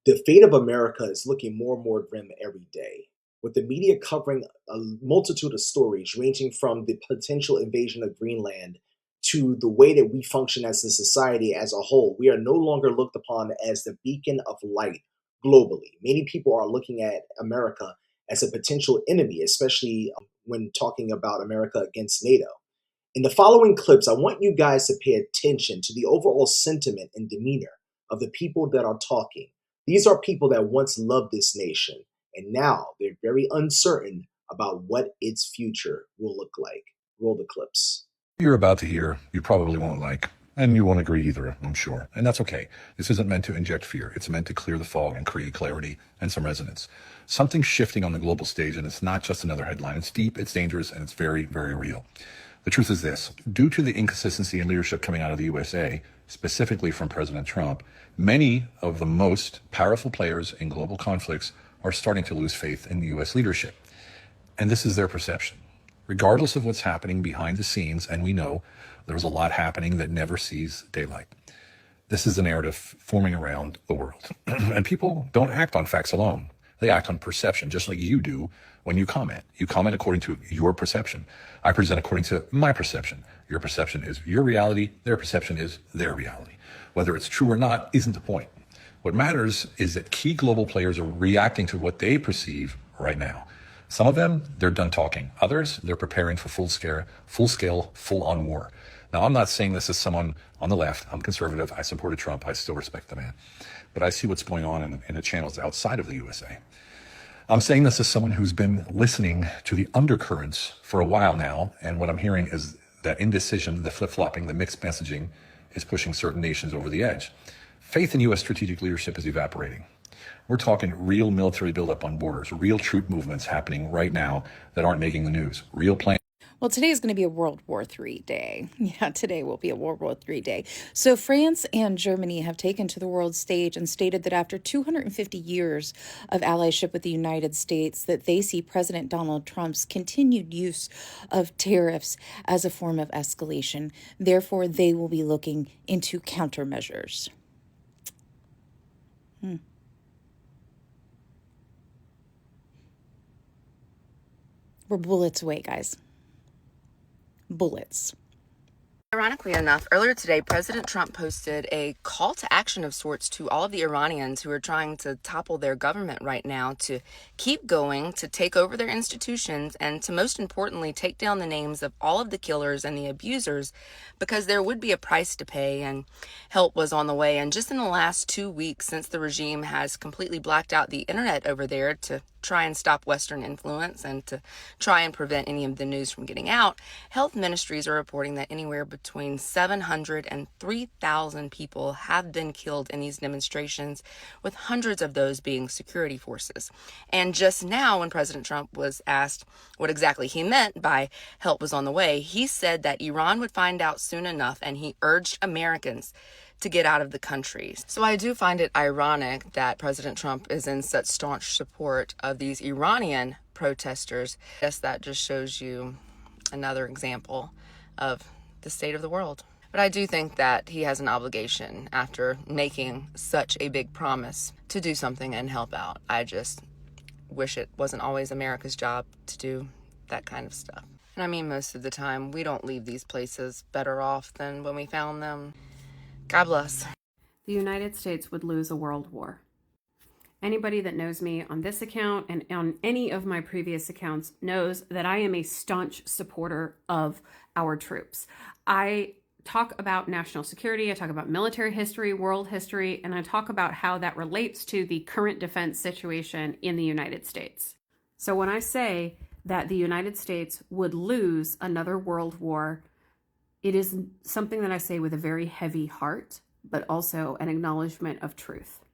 The fate of America is looking more and more grim every day, with the media covering a multitude of stories ranging from the potential invasion of Greenland to the way that we function as a society as a whole. We are no longer looked upon as the beacon of light globally. Many people are looking at America as a potential enemy, especially when talking about America against NATO. In the following clips, I want you guys to pay attention to the overall sentiment and demeanor of the people that are talking. These are people that once loved this nation, and now they're very uncertain about what its future will look like. Roll the clips. You're about to hear, you probably won't like, and you won't agree either, I'm sure. And that's okay. This isn't meant to inject fear. It's meant to clear the fog and create clarity and some resonance. Something's shifting on the global stage, and it's not just another headline. It's deep, it's dangerous, and it's very, very real. The truth is this: due to the inconsistency in leadership coming out of the USA, specifically from President Trump, many of the most powerful players in global conflicts are starting to lose faith in the US leadership. And this is their perception, regardless of what's happening behind the scenes. And we know there's a lot happening that never sees daylight. This is the narrative forming around the world. And people don't act on facts alone. They act on perception, just like you do when you comment. You comment according to your perception. I present according to my perception. Your perception is your reality. Their perception is their reality. Whether it's true or not isn't the point. What matters is that key global players are reacting to what they perceive right now. Some of them, they're done talking. Others, they're preparing for full-scale, full-on war. Now, I'm not saying this as someone on the left. I'm conservative. I supported Trump. I still respect the man. But I see what's going on in the channels outside of the USA. I'm saying this as someone who's been listening to the undercurrents for a while now. And what I'm hearing is that indecision, the flip-flopping, the mixed messaging is pushing certain nations over the edge. Faith in U.S. strategic leadership is evaporating. We're talking real military buildup on borders, real troop movements happening right now that aren't making the news, real plans. Well, today is going to be a World War III day. Yeah, today will be a World War III day. So France and Germany have taken to the world stage and stated that after 250 years of allyship with the United States, that they see President Donald Trump's continued use of tariffs as a form of escalation. Therefore, they will be looking into countermeasures. We're bullets away, guys. Bullets. Ironically enough, earlier today, President Trump posted a call to action of sorts to all of the Iranians who are trying to topple their government right now to keep going, to take over their institutions, and to most importantly, take down the names of all of the killers and the abusers, because there would be a price to pay and help was on the way. And just in the last 2 weeks, since the regime has completely blacked out the internet over there to try and stop Western influence and to try and prevent any of the news from getting out, health ministries are reporting that anywhere between 700 and 3,000 people have been killed in these demonstrations, with hundreds of those being security forces. And just now, when President Trump was asked what exactly he meant by help was on the way, he said that Iran would find out soon enough, and he urged Americans to get out of the country. So I do find it ironic that President Trump is in such staunch support of these Iranian protesters. I guess that just shows you another example of the state of the world. But I do think that he has an obligation, after making such a big promise, to do something and help out. I just wish it wasn't always America's job to do that kind of stuff. And I mean, most of the time, we don't leave these places better off than when we found them. God bless. The United States would lose a world war. Anybody that knows me on this account and on any of my previous accounts knows that I am a staunch supporter of our troops. I talk about national security, I talk about military history, world history, and I talk about how that relates to the current defense situation in the United States. So when I say that the United States would lose another world war, it is something that I say with a very heavy heart, but also an acknowledgement of truth.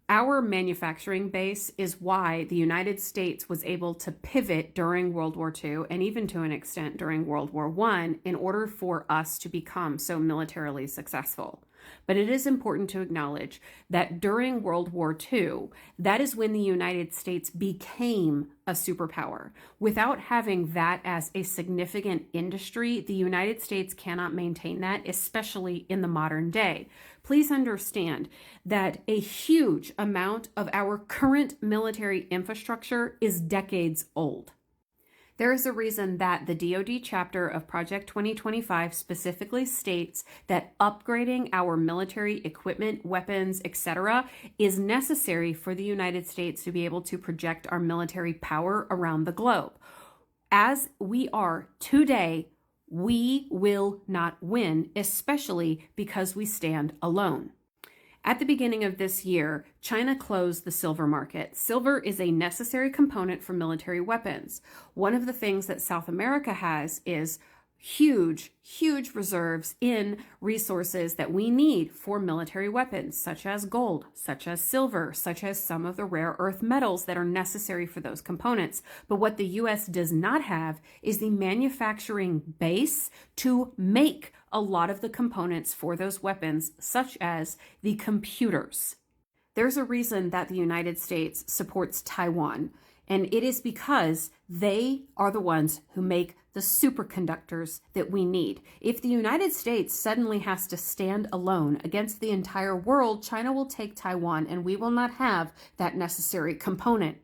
Our manufacturing base is why the United States was able to pivot during World War II, and even to an extent during World War I, in order for us to become so militarily successful. But it is important to acknowledge that during World War II, that is when the United States became a superpower. Without having that as a significant industry, the United States cannot maintain that, especially in the modern day. Please understand that a huge amount of our current military infrastructure is decades old. There is a reason that the DoD chapter of Project 2025 specifically states that upgrading our military equipment, weapons, etc., is necessary for the United States to be able to project our military power around the globe. As we are today, we will not win, especially because we stand alone. At the beginning of this year, China closed the silver market. Silver is a necessary component for military weapons. One of the things that South America has is huge reserves in resources that we need for military weapons, such as gold, such as silver, such as some of the rare earth metals that are necessary for those components. But what the US does not have is the manufacturing base to make a lot of the components for those weapons, such as the computers. There's a reason that the United States supports Taiwan, and it is because they are the ones who make the superconductors that we need. If the United States suddenly has to stand alone against the entire world, China will take Taiwan, and we will not have that necessary component.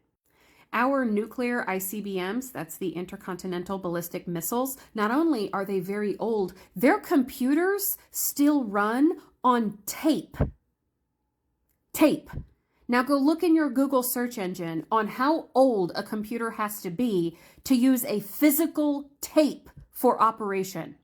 Our nuclear ICBMs, that's the intercontinental ballistic missiles, not only are they very old, their computers still run on tape. Tape. Now go look in your Google search engine on how old a computer has to be to use a physical tape for operation.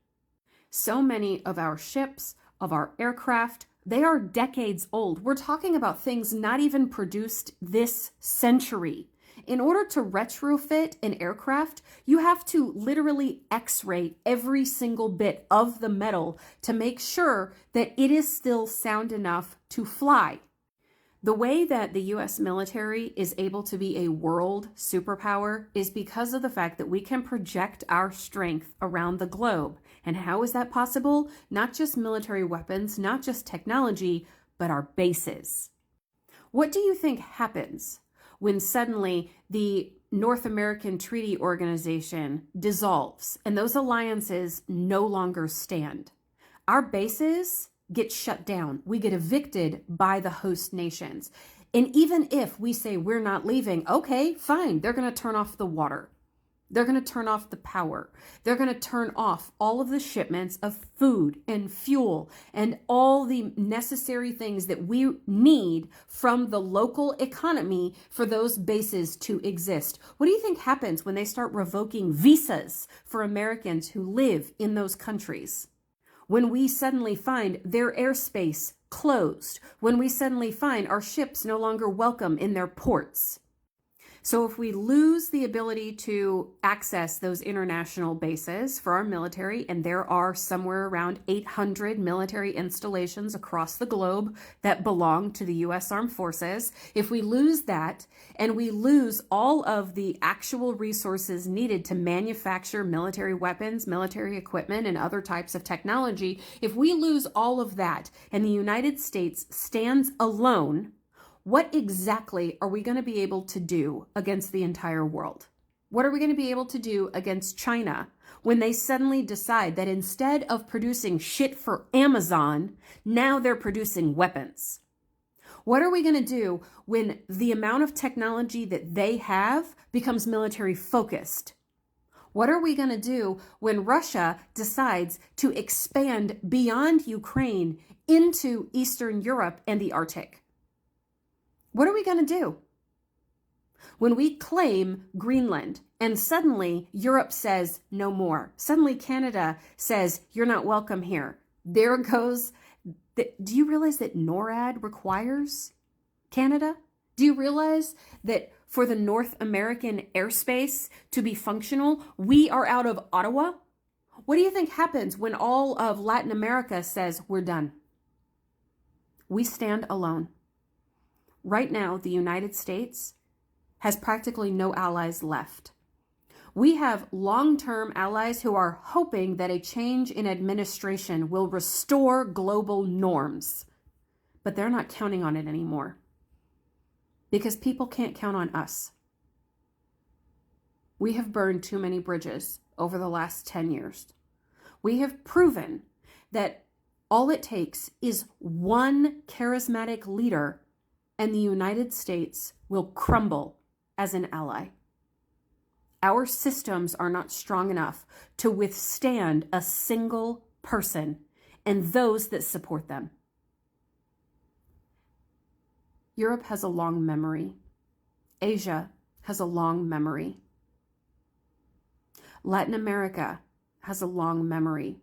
So many of our ships, of our aircraft, they are decades old. We're talking about things not even produced this century. In order to retrofit an aircraft, you have to literally X-ray every single bit of the metal to make sure that it is still sound enough to fly. The way that the US military is able to be a world superpower is because of the fact that we can project our strength around the globe. And how is that possible? Not just military weapons, not just technology, but our bases. What do you think happens when suddenly the North American Treaty Organization dissolves and those alliances no longer stand? Our bases get shut down. We get evicted by the host nations. And even if we say we're not leaving, okay, fine, they're going to turn off the water. They're going to turn off the power. They're going to turn off all of the shipments of food and fuel and all the necessary things that we need from the local economy for those bases to exist. What do you think happens when they start revoking visas for Americans who live in those countries? When we suddenly find their airspace closed, when we suddenly find our ships no longer welcome in their ports. So if we lose the ability to access those international bases for our military, and there are somewhere around 800 military installations across the globe that belong to the U.S. Armed Forces, if we lose that and we lose all of the actual resources needed to manufacture military weapons, military equipment, and other types of technology, if we lose all of that and the United States stands alone, what exactly are we going to be able to do against the entire world? What are we going to be able to do against China when they suddenly decide that instead of producing shit for Amazon, now they're producing weapons? What are we going to do when the amount of technology that they have becomes military focused? What are we going to do when Russia decides to expand beyond Ukraine into Eastern Europe and the Arctic? What are we going to do? When we claim Greenland and suddenly Europe says no more, suddenly Canada says you're not welcome here, there goes, do you realize that NORAD requires Canada? Do you realize that for the North American airspace to be functional, we are out of Ottawa? What do you think happens when all of Latin America says we're done? We stand alone. Right now, the United States has practically no allies left. We have long-term allies who are hoping that a change in administration will restore global norms, but they're not counting on it anymore because people can't count on us. We have burned too many bridges over the last 10 years. We have proven that all it takes is one charismatic leader and the United States will crumble as an ally. Our systems are not strong enough to withstand a single person and those that support them. Europe has a long memory. Asia has a long memory. Latin America has a long memory.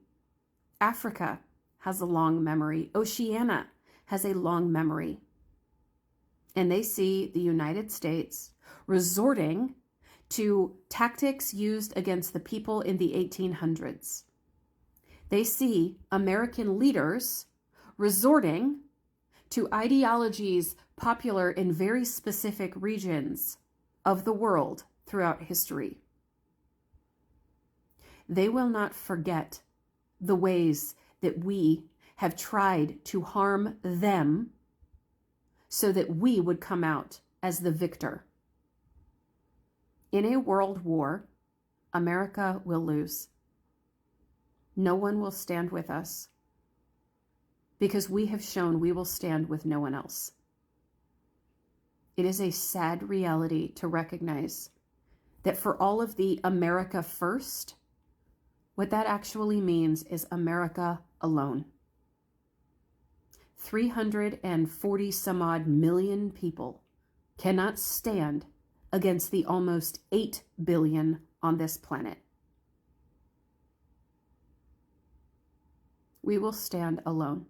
Africa has a long memory. Oceania has a long memory. And they see the United States resorting to tactics used against the people in the 1800s. They see American leaders resorting to ideologies popular in very specific regions of the world throughout history. They will not forget the ways that we have tried to harm them so that we would come out as the victor. In a world war, America will lose. No one will stand with us because we have shown we will stand with no one else. It is a sad reality to recognize that for all of the America first, what that actually means is America alone. 340 some odd million people cannot stand against the almost 8 billion on this planet. We will stand alone.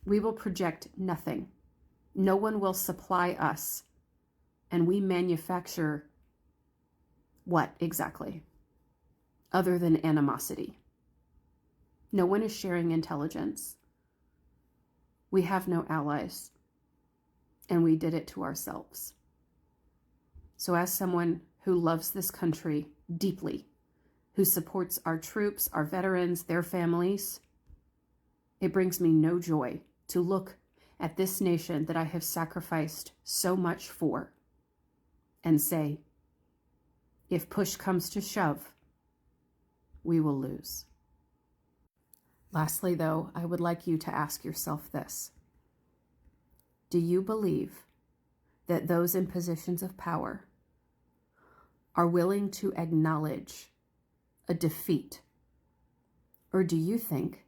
We will project nothing. No one will supply us. And we manufacture what exactly? Other than animosity. No one is sharing intelligence. We have no allies. And we did it to ourselves. So as someone who loves this country deeply, who supports our troops, our veterans, their families, it brings me no joy to look at this nation that I have sacrificed so much for and say, if push comes to shove, we will lose. Lastly, though, I would like you to ask yourself this. Do you believe that those in positions of power are willing to acknowledge a defeat? Or do you think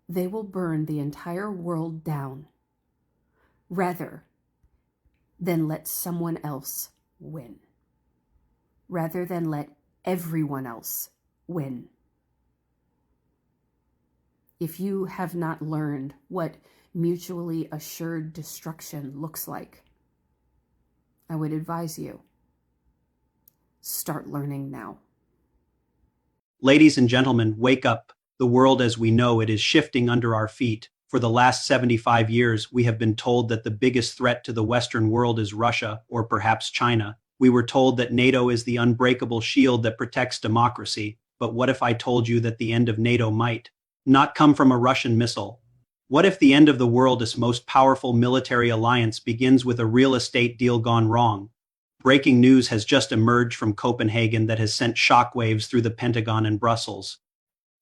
they will burn the entire world down rather than let someone else win? Rather than let everyone else win? If you have not learned what mutually assured destruction looks like, I would advise you, start learning now. Ladies and gentlemen, wake up. The world as we know it is shifting under our feet. For the last 75 years, we have been told that the biggest threat to the Western world is Russia, or perhaps China. We were told that NATO is the unbreakable shield that protects democracy. But what if I told you that the end of NATO might not come from a Russian missile? What if the end of the world's most powerful military alliance begins with a real estate deal gone wrong? Breaking news has just emerged from Copenhagen that has sent shockwaves through the Pentagon and Brussels.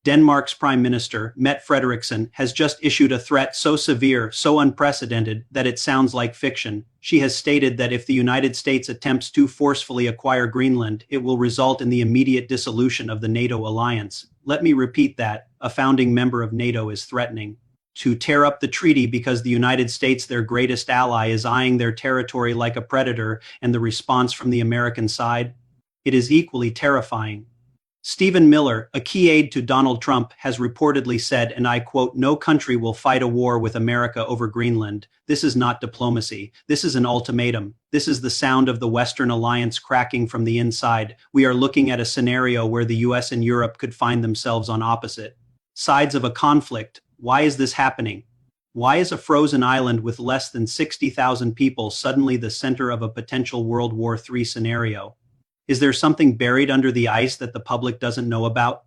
Denmark's Prime Minister, Mette Frederiksen, has just issued a threat so severe, so unprecedented, that it sounds like fiction. She has stated that if the United States attempts to forcefully acquire Greenland, it will result in the immediate dissolution of the NATO alliance. Let me repeat that. A founding member of NATO is threatening to tear up the treaty because the United States, their greatest ally, is eyeing their territory like a predator, and the response from the American side? It is equally terrifying. Stephen Miller, a key aide to Donald Trump, has reportedly said, and I quote, "No country will fight a war with America over Greenland. This is not diplomacy. This is an ultimatum. This is the sound of the Western alliance cracking from the inside. We are looking at a scenario where the US and Europe could find themselves on opposite sides of a conflict. Why is this happening? Why is a frozen island with less than 60,000 people suddenly the center of a potential World War III scenario? Is there something buried under the ice that the public doesn't know about?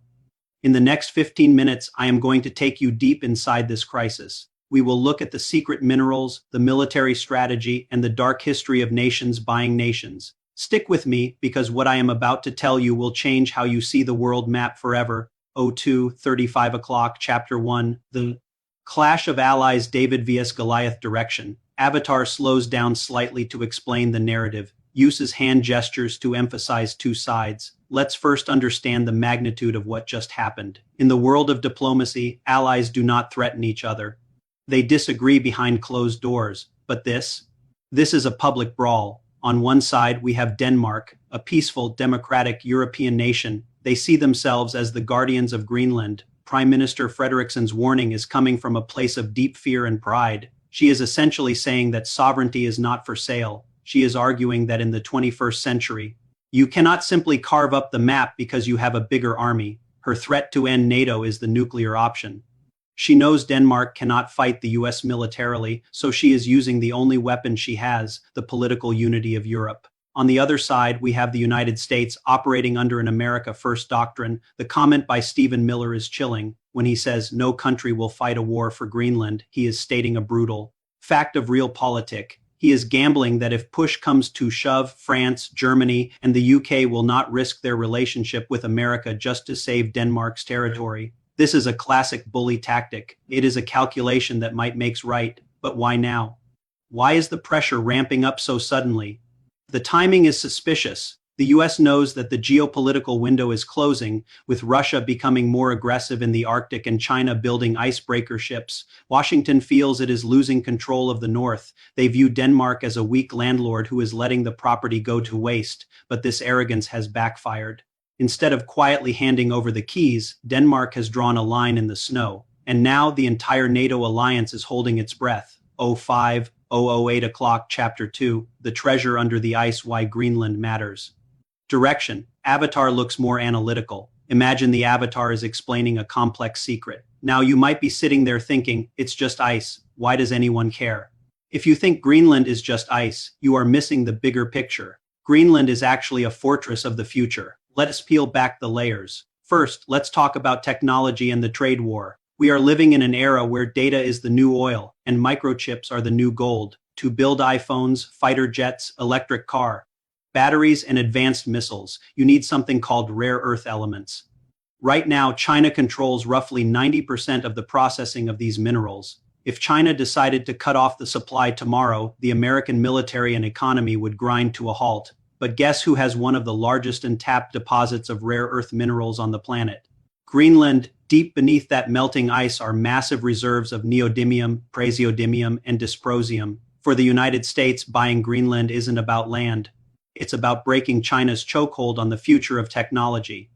In the next 15 minutes, I am going to take you deep inside this crisis. We will look at the secret minerals, the military strategy, and the dark history of nations buying nations. Stick with me, because what I am about to tell you will change how you see the world map forever. 35 o'clock, Chapter 1, The Clash of Allies, David vs. Goliath Direction. Avatar slows down slightly to explain the narrative, uses hand gestures to emphasize two sides. Let's first understand the magnitude of what just happened. In the world of diplomacy, allies do not threaten each other. They disagree behind closed doors. But this is a public brawl. On one side, we have Denmark, a peaceful, democratic European nation. They see themselves as the guardians of Greenland. Prime Minister Frederiksen's warning is coming from a place of deep fear and pride. She is essentially saying that sovereignty is not for sale. She is arguing that in the 21st century, you cannot simply carve up the map because you have a bigger army. Her threat to end NATO is the nuclear option. She knows Denmark cannot fight the US militarily, so she is using the only weapon she has, the political unity of Europe. On the other side, we have the United States operating under an America First doctrine. The comment by Stephen Miller is chilling. When he says no country will fight a war for Greenland, he is stating a brutal fact of realpolitik. He is gambling that if push comes to shove, France, Germany, and the UK will not risk their relationship with America just to save Denmark's territory. This is a classic bully tactic. It is a calculation that might makes right, but why now? Why is the pressure ramping up so suddenly? The timing is suspicious. The US knows that the geopolitical window is closing, with Russia becoming more aggressive in the Arctic and China building icebreaker ships. Washington feels it is losing control of the North. They view Denmark as a weak landlord who is letting the property go to waste, but this arrogance has backfired. Instead of quietly handing over the keys, Denmark has drawn a line in the snow, and now the entire NATO alliance is holding its breath. 08 o'clock, Chapter 2, The Treasure Under the Ice, Why Greenland Matters. Direction. Avatar looks more analytical. Imagine the avatar is explaining a complex secret. Now you might be sitting there thinking, it's just ice. Why does anyone care? If you think Greenland is just ice, you are missing the bigger picture. Greenland is actually a fortress of the future. Let us peel back the layers. First, let's talk about technology and the trade war. We are living in an era where data is the new oil and microchips are the new gold. To build iPhones, fighter jets, electric car, batteries, and advanced missiles, you need something called rare earth elements. Right now, China controls roughly 90% of the processing of these minerals. If China decided to cut off the supply tomorrow, the American military and economy would grind to a halt. But guess who has one of the largest untapped deposits of rare earth minerals on the planet? Greenland. Deep beneath that melting ice are massive reserves of neodymium, praseodymium, and dysprosium. For the United States, buying Greenland isn't about land. It's about breaking China's chokehold on the future of technology.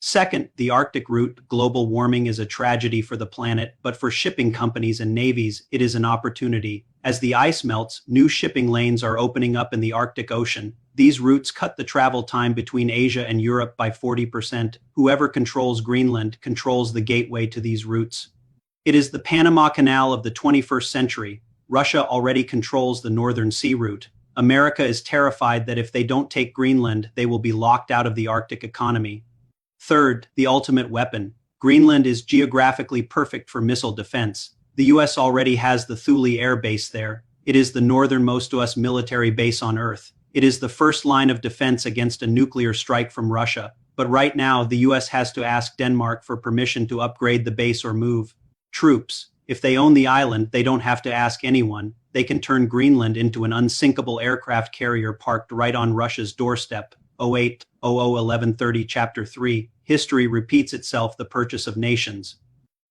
Second, the Arctic route. Global warming is a tragedy for the planet, but for shipping companies and navies, it is an opportunity. As the ice melts, new shipping lanes are opening up in the Arctic Ocean. These routes cut the travel time between Asia and Europe by 40%. Whoever controls Greenland controls the gateway to these routes. It is the Panama Canal of the 21st century. Russia already controls the Northern Sea route. America is terrified that if they don't take Greenland, they will be locked out of the Arctic economy. Third, the ultimate weapon. Greenland is geographically perfect for missile defense. The US already has the Thule Air Base there. It is the northernmost US military base on Earth. It is the first line of defense against a nuclear strike from Russia. But right now, the US has to ask Denmark for permission to upgrade the base or move troops. If they own the island, they don't have to ask anyone. They can turn Greenland into an unsinkable aircraft carrier parked right on Russia's doorstep. 08/00/11/30 Chapter 3. History repeats itself. The Purchase of Nations.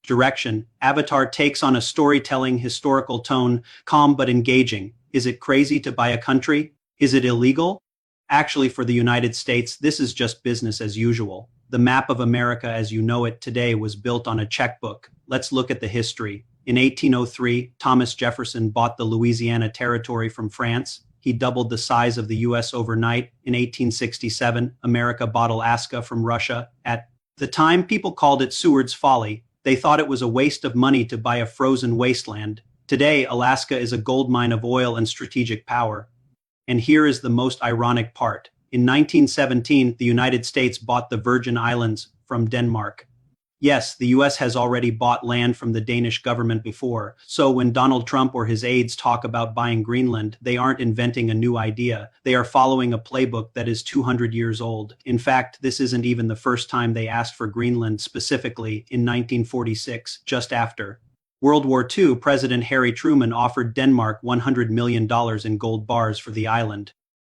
Direction. Avatar takes on a storytelling historical tone, calm but engaging. Is it crazy to buy a country? Is it illegal? Actually, for the United States, this is just business as usual. The map of America as you know it today was built on a checkbook. Let's look at the history. In 1803, Thomas Jefferson bought the Louisiana Territory from France. He doubled the size of the US overnight. In 1867, America bought Alaska from Russia. At the time, people called it Seward's Folly. They thought it was a waste of money to buy a frozen wasteland. Today, Alaska is a goldmine of oil and strategic power. And here is the most ironic part. In 1917, the United States bought the Virgin Islands from Denmark. Yes, the US has already bought land from the Danish government before, so when Donald Trump or his aides talk about buying Greenland, they aren't inventing a new idea. They are following a playbook that is 200 years old. In fact, this isn't even the first time they asked for Greenland specifically in 1946, just after World War II. President Harry Truman offered Denmark $100 million in gold bars for the island.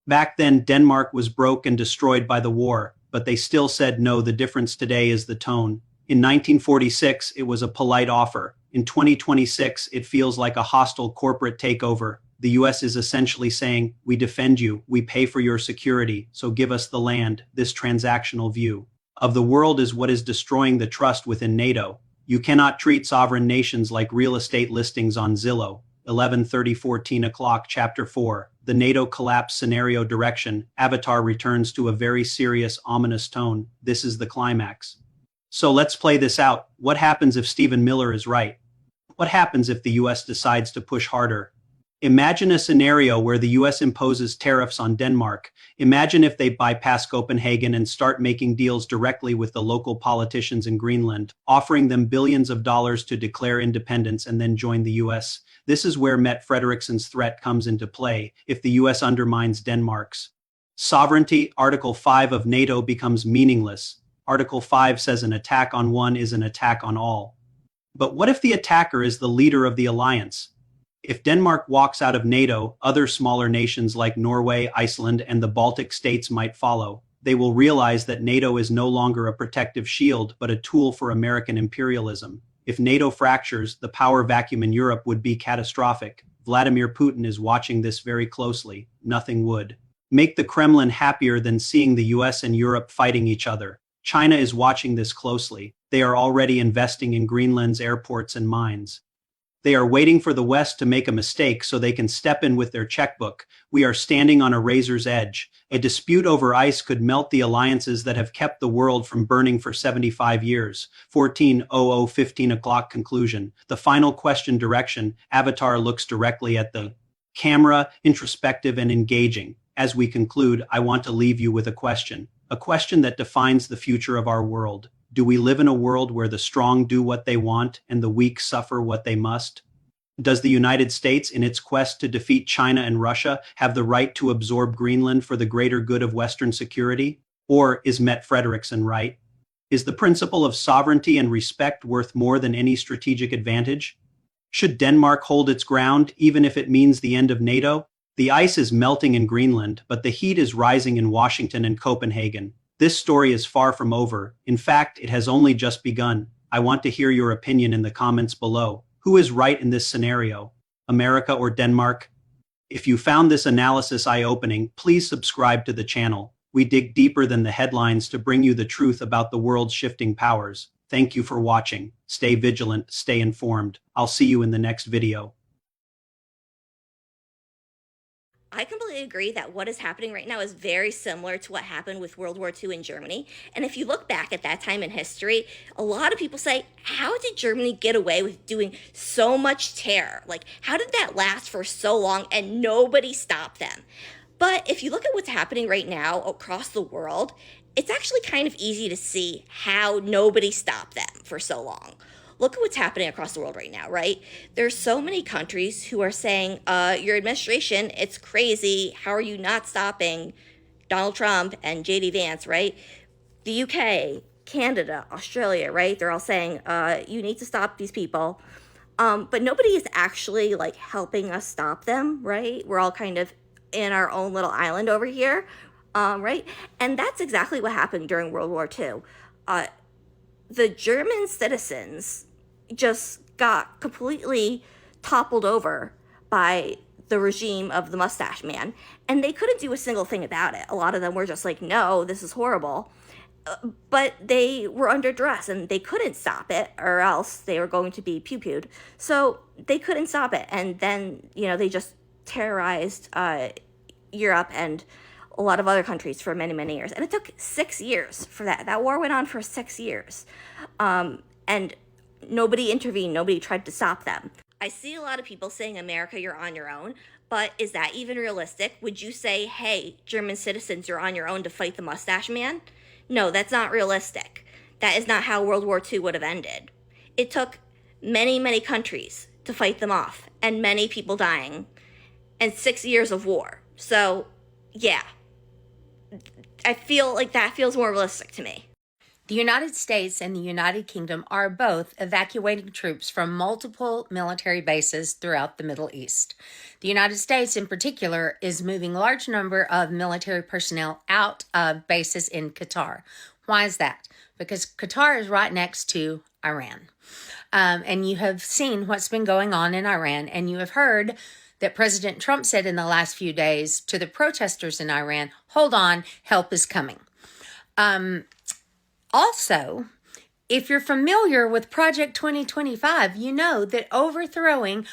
Back then, Denmark was broke and destroyed by the war, but they still said no. The difference today is the tone. In 1946, it was a polite offer. In 2026, it feels like a hostile corporate takeover. The US is essentially saying, we defend you, we pay for your security, so give us the land. This transactional view of the world is what is destroying the trust within NATO. You cannot treat sovereign nations like real estate listings on Zillow. 11:30 o'clock, Chapter 4. The NATO collapse scenario direction. Avatar returns to a very serious, ominous tone. This is the climax. So let's play this out. What happens if Stephen Miller is right? What happens if the US decides to push harder? Imagine a scenario where the US imposes tariffs on Denmark. Imagine if they bypass Copenhagen and start making deals directly with the local politicians in Greenland, offering them billions of dollars to declare independence and then join the US. This is where Mette Frederikson's threat comes into play. If the US undermines Denmark's sovereignty, Article 5 of NATO becomes meaningless. Article 5 says an attack on one is an attack on all. But what if the attacker is the leader of the alliance? If Denmark walks out of NATO, other smaller nations like Norway, Iceland, and the Baltic states might follow. They will realize that NATO is no longer a protective shield, but a tool for American imperialism. If NATO fractures, the power vacuum in Europe would be catastrophic. Vladimir Putin is watching this very closely. Nothing would make the Kremlin happier than seeing the US and Europe fighting each other. China is watching this closely. They are already investing in Greenland's airports and mines. They are waiting for the West to make a mistake so they can step in with their checkbook. We are standing on a razor's edge. A dispute over ice could melt the alliances that have kept the world from burning for 75 years. 14:00 o'clock conclusion. The final question direction. Avatar looks directly at the camera, introspective and engaging. As we conclude, I want to leave you with a question that defines the future of our world. Do we live in a world where the strong do what they want and the weak suffer what they must? Does the United States, in its quest to defeat China and Russia, have the right to absorb Greenland for the greater good of Western security? Or is Mette Frederiksen right? Is the principle of sovereignty and respect worth more than any strategic advantage? Should Denmark hold its ground, even if it means the end of NATO? The ice is melting in Greenland, but the heat is rising in Washington and Copenhagen. This story is far from over. In fact, it has only just begun. I want to hear your opinion in the comments below. Who is right in this scenario? America or Denmark? If you found this analysis eye-opening, please subscribe to the channel. We dig deeper than the headlines to bring you the truth about the world's shifting powers. Thank you for watching. Stay vigilant, stay informed. I'll see you in the next video. I completely agree that what is happening right now is very similar to what happened with World War II in Germany. And if you look back at that time in history, a lot of people say, how did Germany get away with doing so much terror? Like, how did that last for so long and nobody stopped them? But if you look at what's happening right now across the world, it's actually kind of easy to see how nobody stopped them for so long. Look at what's happening across the world right now, right? There's so many countries who are saying, your administration, it's crazy. How are you not stopping Donald Trump and JD Vance, right? The UK, Canada, Australia, right? They're all saying, you need to stop these people. But nobody is actually like helping us stop them, right? We're all kind of in our own little island over here, right? And that's exactly what happened during World War II. The German citizens just got completely toppled over by the regime of the mustache man, and they couldn't do a single thing about it. A lot of them were just like, no, this is horrible. But they were under duress and they couldn't stop it, or else they were going to be pew-pewed. So they couldn't stop it. And then, they just terrorized Europe and a lot of other countries for many, many years. And it took 6 years for that. That war went on for 6 years. And nobody intervened. Nobody tried to stop them. I see a lot of people saying, America, you're on your own, but is that even realistic? Would you say, hey, German citizens, you're on your own to fight the mustache man? No, that's not realistic. That is not how World War II would have ended. It took many, many countries to fight them off, and many people dying, and 6 years of war. So, yeah, I feel like that feels more realistic to me. The United States and the United Kingdom are both evacuating troops from multiple military bases throughout the Middle East. The United States, in particular, is moving a large number of military personnel out of bases in Qatar. Why is that? Because Qatar is right next to Iran. And you have seen what's been going on in Iran, and you have heard that President Trump said in the last few days to the protesters in Iran, hold on, help is coming. Also, if you're familiar with Project 2025, you know that overthrowing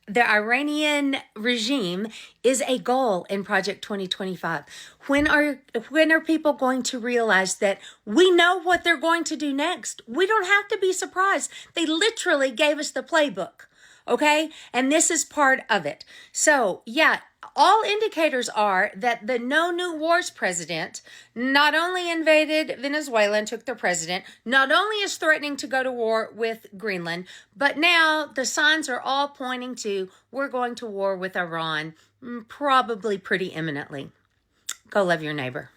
the Iranian regime is a goal in Project 2025. When are people going to realize that we know what they're going to do next? We don't have to be surprised. They literally gave us the playbook. Okay? And this is part of it. So, yeah, all indicators are that the No New Wars president not only invaded Venezuela and took their president, not only is threatening to go to war with Greenland, but now the signs are all pointing to we're going to war with Iran, probably pretty imminently. Go love your neighbor.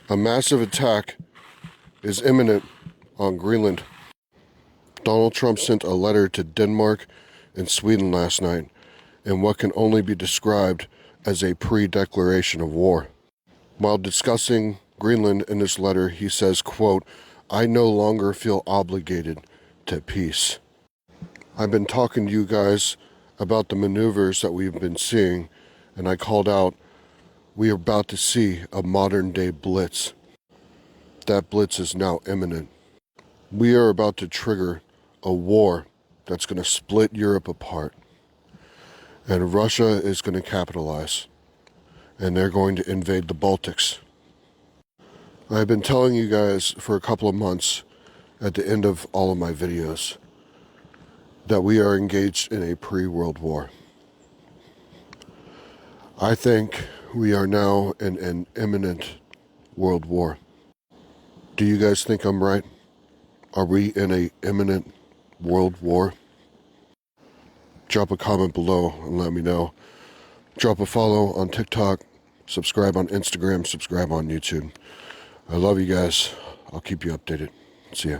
A massive attack is imminent on Greenland. Donald Trump sent a letter to Denmark and Sweden last night in what can only be described as a pre-declaration of war. While discussing Greenland in this letter, he says, quote, I no longer feel obligated to peace. I've been talking to you guys about the maneuvers that we've been seeing, and I called out, we are about to see a modern day blitz. That blitz is now imminent. We are about to trigger a war that's going to split Europe apart. And Russia is going to capitalize. And they're going to invade the Baltics. I've been telling you guys for a couple of months at the end of all of my videos that we are engaged in a pre-World War. I think we are now in an imminent World War. Do you guys think I'm right? Are we in a imminent World War? Drop a comment below and let me know. Drop a follow on TikTok, subscribe on Instagram, subscribe on YouTube. I love you guys. I'll keep you updated. See ya.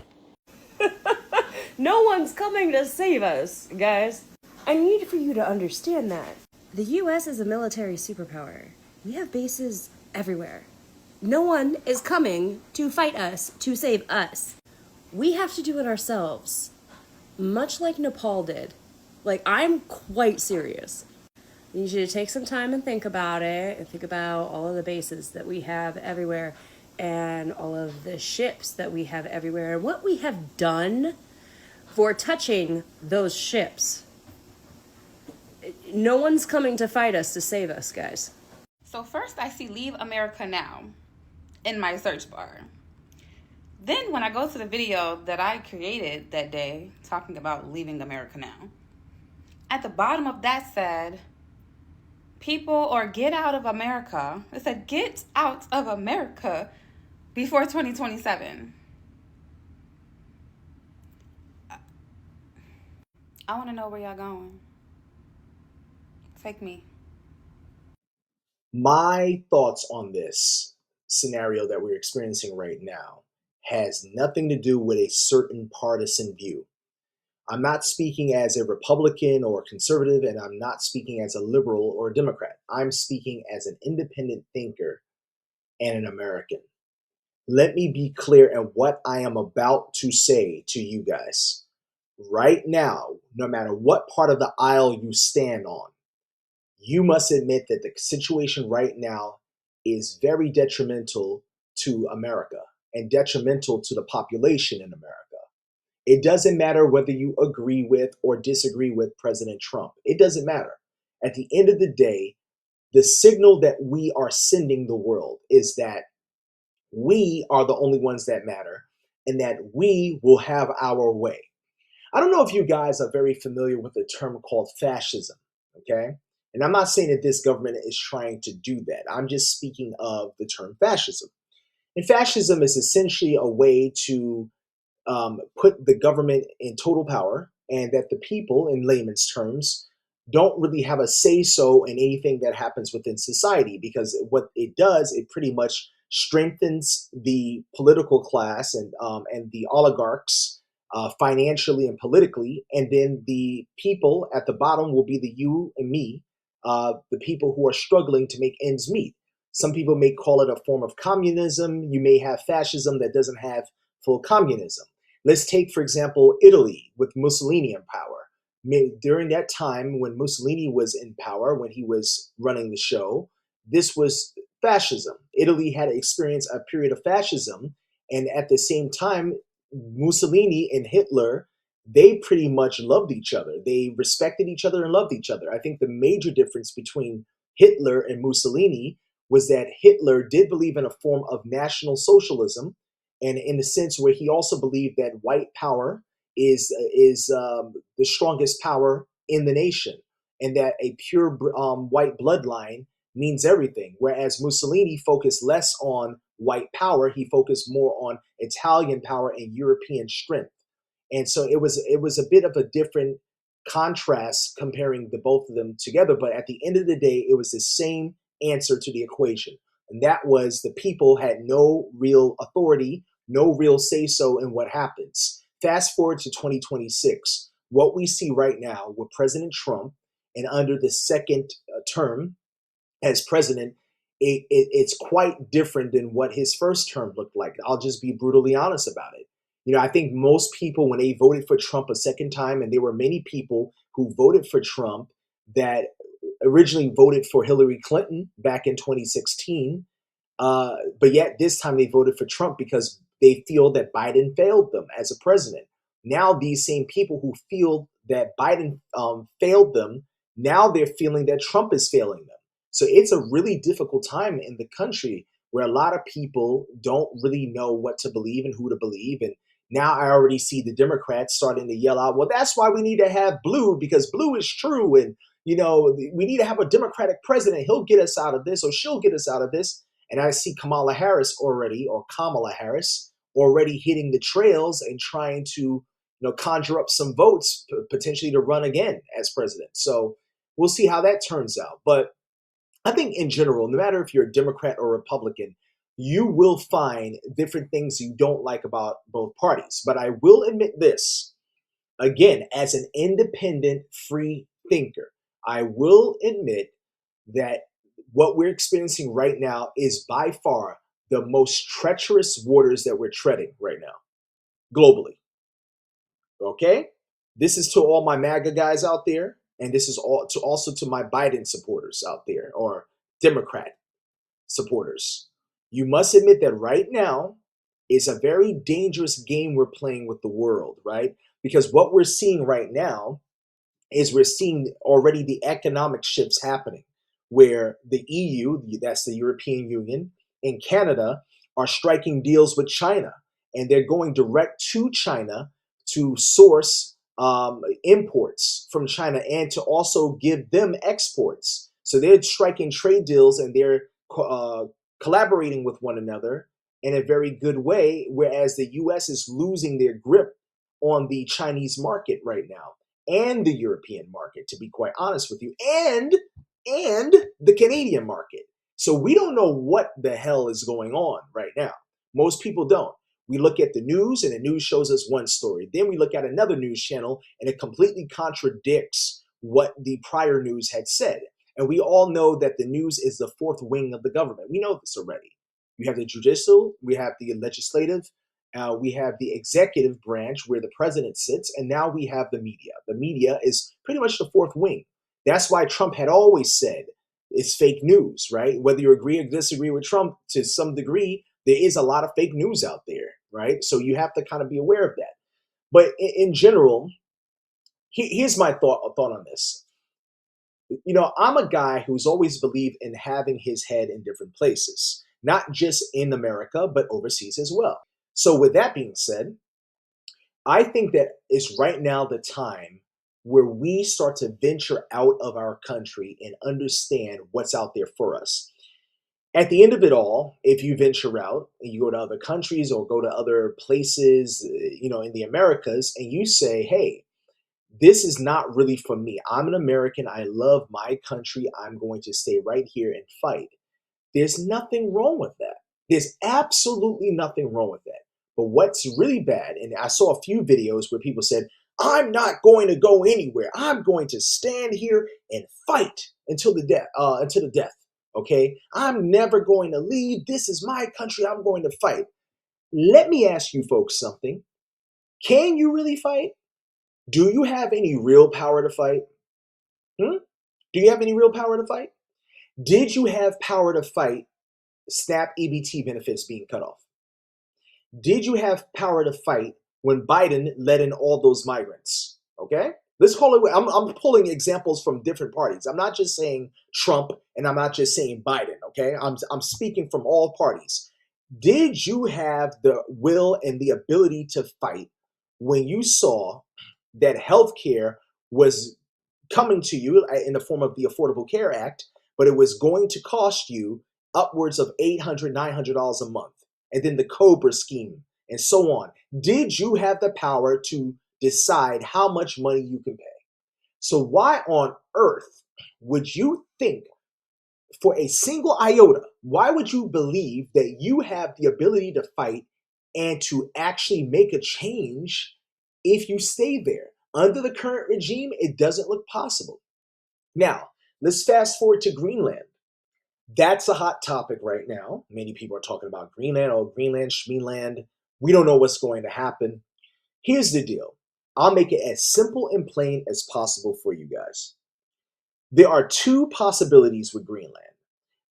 No one's coming to save us, guys. I need for you to understand that. The US is a military superpower. We have bases everywhere. No one is coming to fight us, to save us. We have to do it ourselves. Much like Nepal did. Like, I'm quite serious. I need you to take some time and think about it, and think about all of the bases that we have everywhere, and all of the ships that we have everywhere, and what we have done for touching those ships. No one's coming to fight us to save us, guys. So first I see Leave America Now in my search bar. Then when I go to the video that I created that day talking about leaving America now, at the bottom of that said, people, or get out of America. It said, get out of America before 2027. I want to know where y'all going. Take me. My thoughts on this scenario that we're experiencing right now has nothing to do with a certain partisan view. I'm not speaking as a Republican or conservative, and I'm not speaking as a liberal or a Democrat. I'm speaking as an independent thinker and an American. Let me be clear in what I am about to say to you guys. Right now, no matter what part of the aisle you stand on, you must admit that the situation right now is very detrimental to America and detrimental to the population in America. It doesn't matter whether you agree with or disagree with President Trump. It doesn't matter. At the end of the day, the signal that we are sending the world is that we are the only ones that matter and that we will have our way. I don't know if you guys are very familiar with a term called fascism, okay? And I'm not saying that this government is trying to do that. I'm just speaking of the term fascism. And fascism is essentially a way to put the government in total power, and that the people, in layman's terms, don't really have a say so in anything that happens within society, because what it does, it pretty much strengthens the political class and the oligarchs financially and politically, and then the people at the bottom will be the you and me, the people who are struggling to make ends meet. Some people may call it a form of communism. You may have fascism that doesn't have full communism. Let's take, for example, Italy with Mussolini in power. During that time when Mussolini was in power, when he was running the show, this was fascism. Italy had experienced a period of fascism, and at the same time, Mussolini and Hitler, they pretty much loved each other. They respected each other and loved each other. I think the major difference between Hitler and Mussolini was that Hitler did believe in a form of national socialism, and in the sense where he also believed that white power is the strongest power in the nation, and that a pure white bloodline means everything. Whereas Mussolini focused less on white power, he focused more on Italian power and European strength. And so it was a bit of a different contrast comparing the both of them together. But at the end of the day, it was the same answer to the equation, and that was the people had no real authority, no real say so in what happens. Fast forward to 2026, what we see right now with President Trump, and under the second term as president, it's quite different than what his first term looked like. I'll just be brutally honest about it. I think most people, when they voted for Trump a second time, and there were many people who voted for Trump that originally voted for Hillary Clinton back in 2016, but yet this time they voted for Trump because they feel that Biden failed them as a president. Now these same people who feel that Biden failed them, now they're feeling that Trump is failing them. So it's a really difficult time in the country where a lot of people don't really know what to believe and who to believe. And now I already see the Democrats starting to yell out, well, that's why we need to have blue, because blue is true. And, we need to have a Democratic president. He'll get us out of this, or she'll get us out of this. And I see Kamala Harris already hitting the trails and trying to, conjure up some votes potentially to run again as president. So we'll see how that turns out. But I think in general, no matter if you're a Democrat or Republican, you will find different things you don't like about both parties. But I will admit this, again, as an independent free thinker, I will admit that what we're experiencing right now is by far the most treacherous waters that we're treading right now, globally. Okay? This is to all my MAGA guys out there, and this is also to my Biden supporters out there, or Democrat supporters. You must admit that right now is a very dangerous game we're playing with the world, right? Because what we're seeing right now is we're seeing already the economic shifts happening, where the EU, that's the European Union, and Canada are striking deals with China, and they're going direct to China to source imports from China and to also give them exports. So they're striking trade deals, and they're collaborating with one another in a very good way, whereas the US is losing their grip on the Chinese market right now, and the European market, to be quite honest with you, and the Canadian market. So we don't know what the hell is going on right now. Most people don't. We look at the news, and the news shows us one story. Then we look at another news channel, and it completely contradicts what the prior news had said. And we all know that the news is the fourth wing of the government. We know this already. We have the judicial, we have the legislative, we have the executive branch where the president sits, and now we have the media. The media is pretty much the fourth wing. That's why Trump had always said it's fake news, right? Whether you agree or disagree with Trump to some degree, there is a lot of fake news out there, right? So you have to kind of be aware of that. But in general, here's my thought on this. I'm a guy who's always believed in having his head in different places, not just in America, but overseas as well. So with that being said, I think that it's right now the time where we start to venture out of our country and understand what's out there for us. At the end of it all, if you venture out and you go to other countries or go to other places, in the Americas, and you say, hey, this is not really for me. I'm an American. I love my country. I'm going to stay right here and fight. There's nothing wrong with that. There's absolutely nothing wrong with that. But what's really bad, and I saw a few videos where people said, I'm not going to go anywhere. I'm going to stand here and fight until the death. Okay? I'm never going to leave. This is my country. I'm going to fight. Let me ask you folks something. Can you really fight? Do you have any real power to fight? Hmm? Do you have any real power to fight? Did you have power to fight SNAP EBT benefits being cut off? Did you have power to fight when Biden let in all those migrants? Okay? Let's call it, I'm pulling examples from different parties. I'm not just saying Trump and I'm not just saying Biden, okay? I'm speaking from all parties. Did you have the will and the ability to fight when you saw that healthcare was coming to you in the form of the Affordable Care Act, but it was going to cost you upwards of $800, $900 a month? And then the Cobra scheme and so on. Did you have the power to decide how much money you can pay? So why on earth would you think for a single iota, why would you believe that you have the ability to fight and to actually make a change if you stay there? Under the current regime, it doesn't look possible. Now, let's fast forward to Greenland. That's a hot topic right now. Many people are talking about Greenland, Schmeenland. We don't know what's going to happen. Here's the deal. I'll make it as simple and plain as possible for you guys. There are two possibilities with Greenland.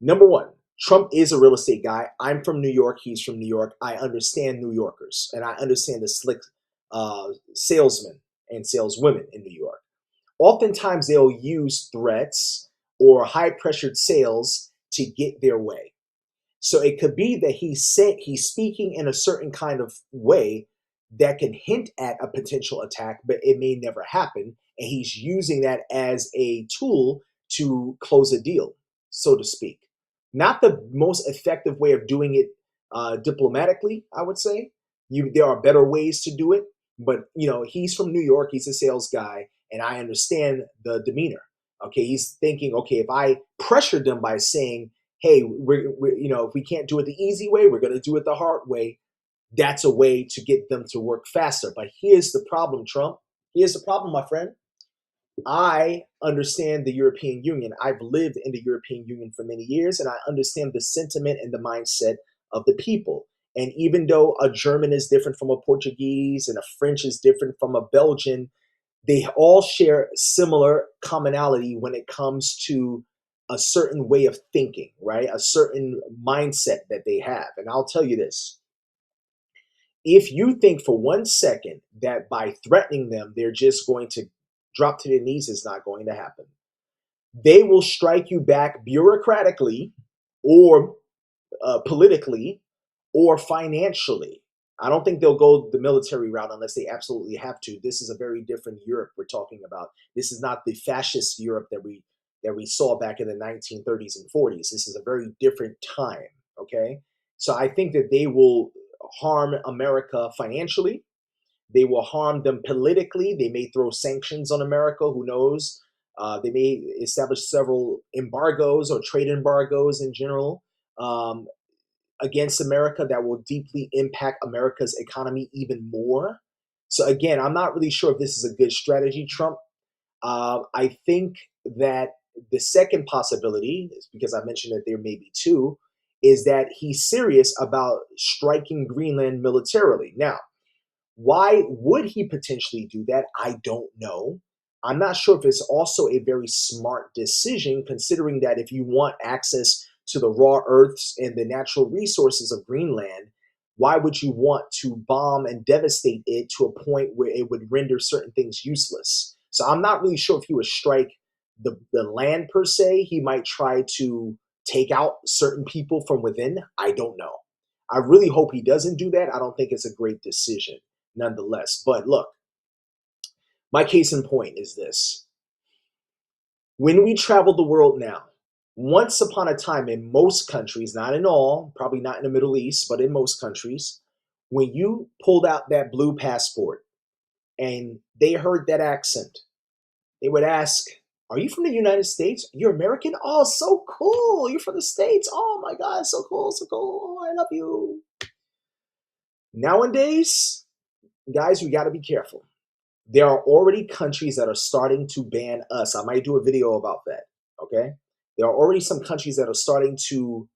Number one, Trump is a real estate guy. I'm from New York. He's from New York. I understand New Yorkers, and I understand the slick salesmen and saleswomen in New York. Oftentimes, they'll use threats or high-pressured sales to get their way. So it could be that he's speaking in a certain kind of way that can hint at a potential attack, but it may never happen. And he's using that as a tool to close a deal, so to speak. Not the most effective way of doing it diplomatically, I would say. There are better ways to do it, but he's from New York. He's a sales guy, and I understand the demeanor. Okay, he's thinking, okay, if I pressured them by saying, hey, we're if we can't do it the easy way, we're going to do it the hard way. That's a way to get them to work faster. But here's the problem, Trump. Here's the problem, my friend. I understand the European Union. I've lived in the European Union for many years, and I understand the sentiment and the mindset of the people. And even though a German is different from a Portuguese and a French is different from a Belgian, they all share similar commonality when it comes to a certain way of thinking, right? A certain mindset that they have. And I'll tell you this. If you think for 1 second that by threatening them, they're just going to drop to their knees, it's not going to happen. They will strike you back bureaucratically or politically or financially. I don't think they'll go the military route unless they absolutely have to. This is a very different Europe we're talking about. This is not the fascist Europe that we saw back in the 1930s and 40s. This is a very different time, okay? So I think that they will harm America financially. They will harm them politically. They may throw sanctions on America. Who knows? They may establish several embargoes or trade embargoes in general against America that will deeply impact America's economy even more. So again, I'm not really sure if this is a good strategy, Trump. I think that the second possibility, is because I mentioned that there may be two, is that he's serious about striking Greenland militarily. Now, why would he potentially do that? I don't know. I'm not sure if it's also a very smart decision, considering that if you want access to the raw earths and the natural resources of Greenland, why would you want to bomb and devastate it to a point where it would render certain things useless? So I'm not really sure if he would strike the land per se. He might try to take out certain people from within. I don't know. I really hope he doesn't do that. I don't think it's a great decision. nonetheless. But look, my case in point is this. When we travel the world now, once upon a time in most countries, not in all, probably not in the Middle East, but in most countries, when you pulled out that blue passport and they heard that accent, they would ask, "Are you from the United States? You're American? Oh, so cool. You're from the States. Oh my God, so cool, so cool. Oh, I love you." Nowadays, guys, we got to be careful. There are already countries that are starting to ban us. I might do a video about that. Okay. There are already some countries that are starting to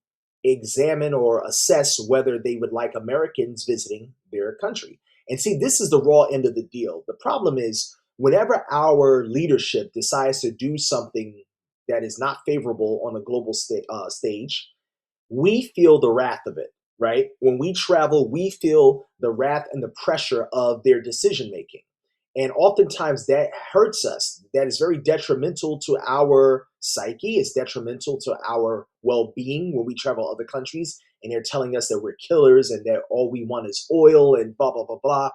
examine or assess whether they would like Americans visiting their country. And see, this is the raw end of the deal. The problem is whenever our leadership decides to do something that is not favorable on the global stage, we feel the wrath of it, right? When we travel, we feel the wrath and the pressure of their decision making. And oftentimes that hurts us. That is very detrimental to our psyche. It's detrimental to our well being when we travel other countries and they're telling us that we're killers and that all we want is oil and blah, blah, blah, blah.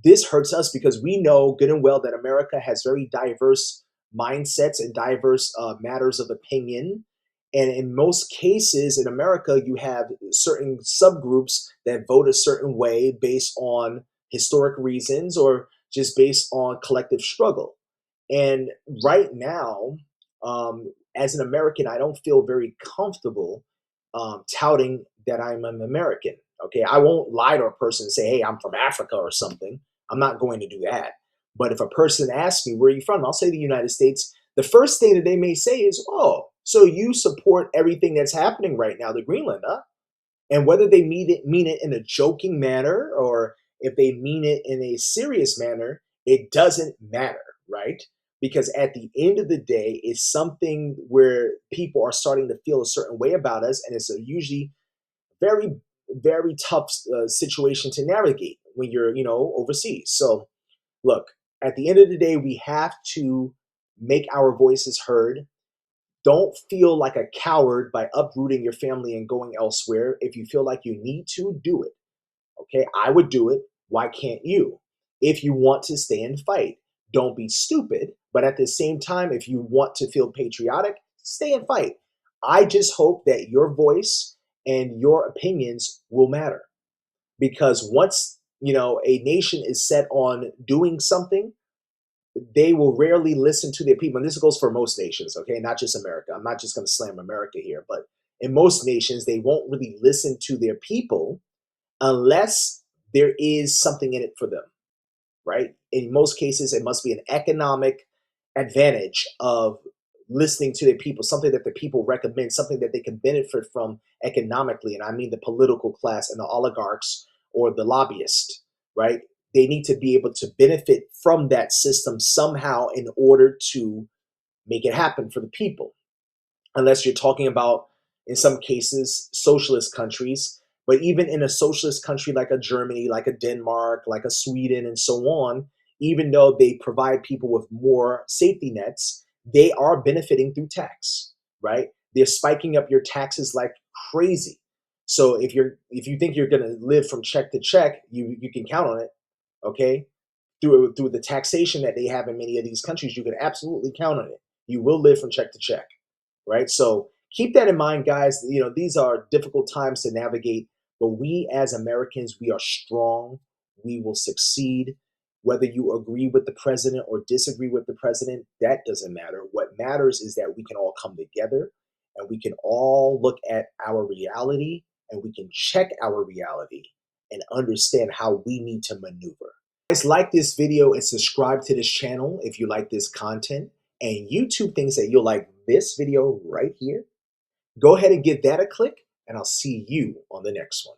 This hurts us because we know good and well that America has very diverse mindsets and diverse matters of opinion. And in most cases in America, you have certain subgroups that vote a certain way based on historic reasons or just based on collective struggle. And right now, as an American, I don't feel very comfortable touting that I'm an American. Okay, I won't lie to a person and say, "Hey, I'm from Africa" or something. I'm not going to do that. But if a person asks me, "Where are you from?" I'll say the United States. The first thing that they may say is, "Oh, so you support everything that's happening right now to Greenland, huh?" And whether they mean it in a joking manner or if they mean it in a serious manner, it doesn't matter, right? Because at the end of the day, it's something where people are starting to feel a certain way about us, and it's a usually very, very tough situation to navigate when you're, overseas. So, look, at the end of the day, we have to make our voices heard. Don't feel like a coward by uprooting your family and going elsewhere. If you feel like you need to, do it. Okay, I would do it. Why can't you? If you want to stay and fight, don't be stupid. But at the same time, if you want to feel patriotic, stay and fight. I just hope that your voice and your opinions will matter. Because once, a nation is set on doing something, they will rarely listen to their people. And this goes for most nations, okay? Not just America. I'm not just going to slam America here, but in most nations, they won't really listen to their people unless there is something in it for them, right? In most cases, it must be an economic advantage of listening to their people, something that the people recommend, something that they can benefit from economically. And I mean the political class and the oligarchs or the lobbyists, right? They need to be able to benefit from that system somehow in order to make it happen for the people. Unless you're talking about, in some cases, socialist countries. But even in a socialist country like a Germany, like a Denmark, like a Sweden, and so on, even though they provide people with more safety nets, they are benefiting through tax, right? They're spiking up your taxes like crazy. So if you think you're going to live from check to check, you can count on it, okay? Through the taxation that they have in many of these countries, you can absolutely count on it. You will live from check to check, right? So keep that in mind, guys. These are difficult times to navigate, but we as Americans, we are strong. We will succeed. Whether you agree with the president or disagree with the president, that doesn't matter. What matters is that we can all come together and we can all look at our reality and we can check our reality and understand how we need to maneuver. Guys, like this video and subscribe to this channel if you like this content, and YouTube thinks that you'll like this video right here. Go ahead and give that a click, and I'll see you on the next one.